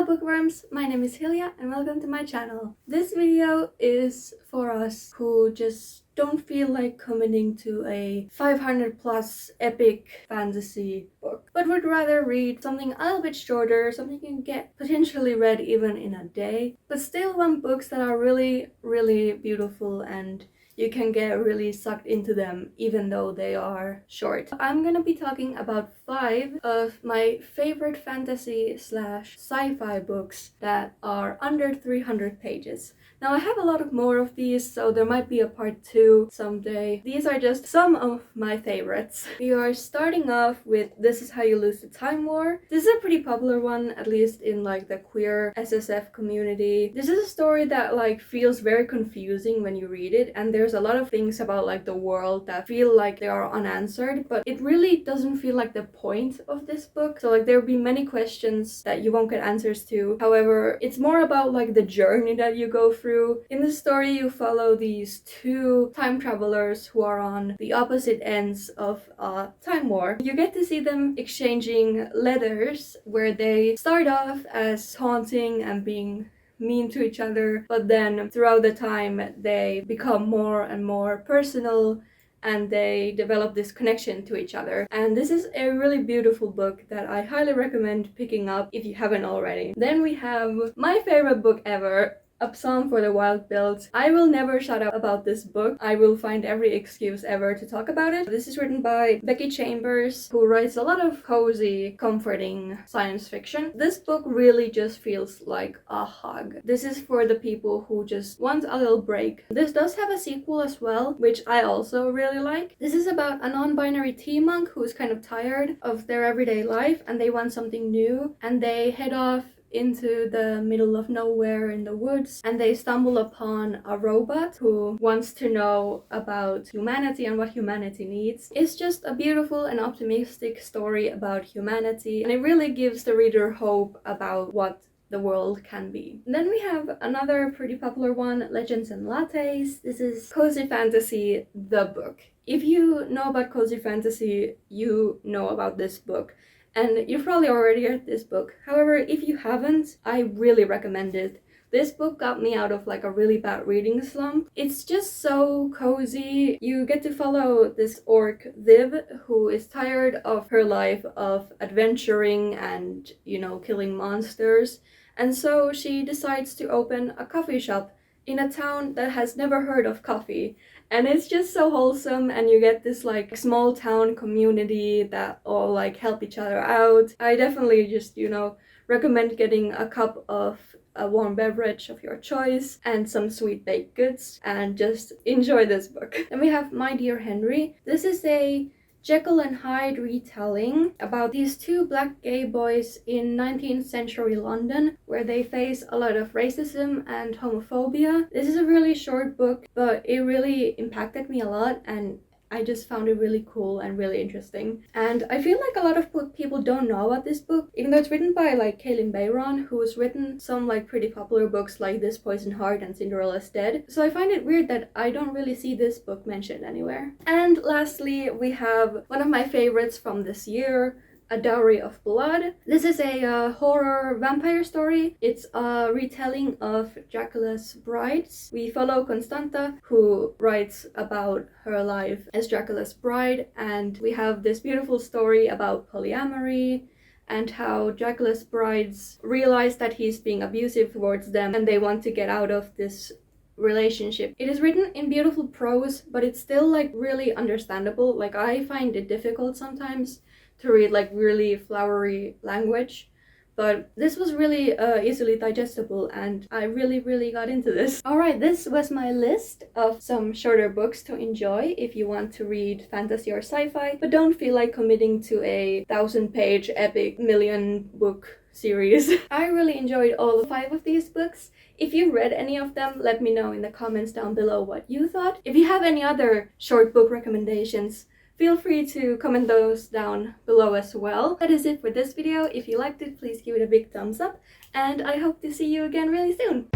Hello bookworms, my name is Hilya and welcome to my channel. This video is for us who just don't feel like committing to a 500 plus epic fantasy book, but would rather read something a little bit shorter, something you can get potentially read even in a day, but still want books that are really, really beautiful and you can get really sucked into them even though they are short. I'm gonna be talking about 5 of my favorite fantasy slash sci-fi books that are under 300 pages. Now I have a lot of more of these, so there might be a part 2 someday. These are just some of my favorites. We are starting off with This Is How You Lose the Time War. This is a pretty popular one, at least in like the queer SSF community. This is a story that like feels very confusing when you read it, and there's a lot of things about like the world that feel like they are unanswered, but it really doesn't feel like the point of this book. So like there'll be many questions that you won't get answers to. However, it's more about like the journey that you go through. In the story, you follow these 2 time travelers who are on the opposite ends of a time war. You get to see them exchanging letters where they start off as taunting and being mean to each other, but then throughout the time they become more and more personal and they develop this connection to each other. And this is a really beautiful book that I highly recommend picking up if you haven't already. Then we have my favorite book ever, A Psalm for the Wild-Built. I will never shut up about this book. I will find every excuse ever to talk about it. This is written by Becky Chambers, who writes a lot of cozy, comforting science fiction. This book really just feels like a hug. This is for the people who just want a little break. This does have a sequel as well, which I also really like. This is about a non-binary tea monk who is kind of tired of their everyday life and they want something new, and they head off into the middle of nowhere in the woods, and they stumble upon a robot who wants to know about humanity and what humanity needs. It's just a beautiful and optimistic story about humanity, and it really gives the reader hope about what the world can be. And then we have another pretty popular one, Legends and Lattes. This is cozy fantasy, the book. If you know about cozy fantasy, you know about this book. And you've probably already read this book. However, if you haven't, I really recommend it. This book got me out of like a really bad reading slump. It's just so cozy. You get to follow this orc, Viv, who is tired of her life of adventuring and, you know, killing monsters. And so she decides to open a coffee shop in a town that has never heard of coffee. And it's just so wholesome, and you get this like small town community that all like help each other out. I definitely just, you know, recommend getting a cup of a warm beverage of your choice and some sweet baked goods and just enjoy this book. Then we have My Dear Henry. This is a Jekyll and Hyde retelling about these 2 black gay boys in 19th century London where they face a lot of racism and homophobia. This is a really short book, but it really impacted me a lot, and I just found it really cool and really interesting. And I feel like a lot of people don't know about this book, even though it's written by like Kaylin Bayron, who has written some like pretty popular books like This Poison Heart and Cinderella's Dead. So I find it weird that I don't really see this book mentioned anywhere. And lastly, we have one of my favorites from this year, A Dowry of Blood. This is a horror vampire story. It's a retelling of Dracula's brides. We follow Constanta, who writes about her life as Dracula's bride, and we have this beautiful story about polyamory and how Dracula's brides realize that he's being abusive towards them and they want to get out of this relationship. It is written in beautiful prose, but it's still like really understandable. Like I find it difficult sometimes to read like really flowery language, but this was really easily digestible and I really got into this. Alright, this was my list of some shorter books to enjoy if you want to read fantasy or sci-fi but don't feel like committing to a 1,000-page epic million book series. I really enjoyed all 5 of these books. If you read any of them, let me know in the comments down below what you thought. If you have any other short book recommendations, feel free to comment those down below as well. That is it for this video. If you liked it, please give it a big thumbs up, and I hope to see you again really soon.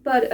But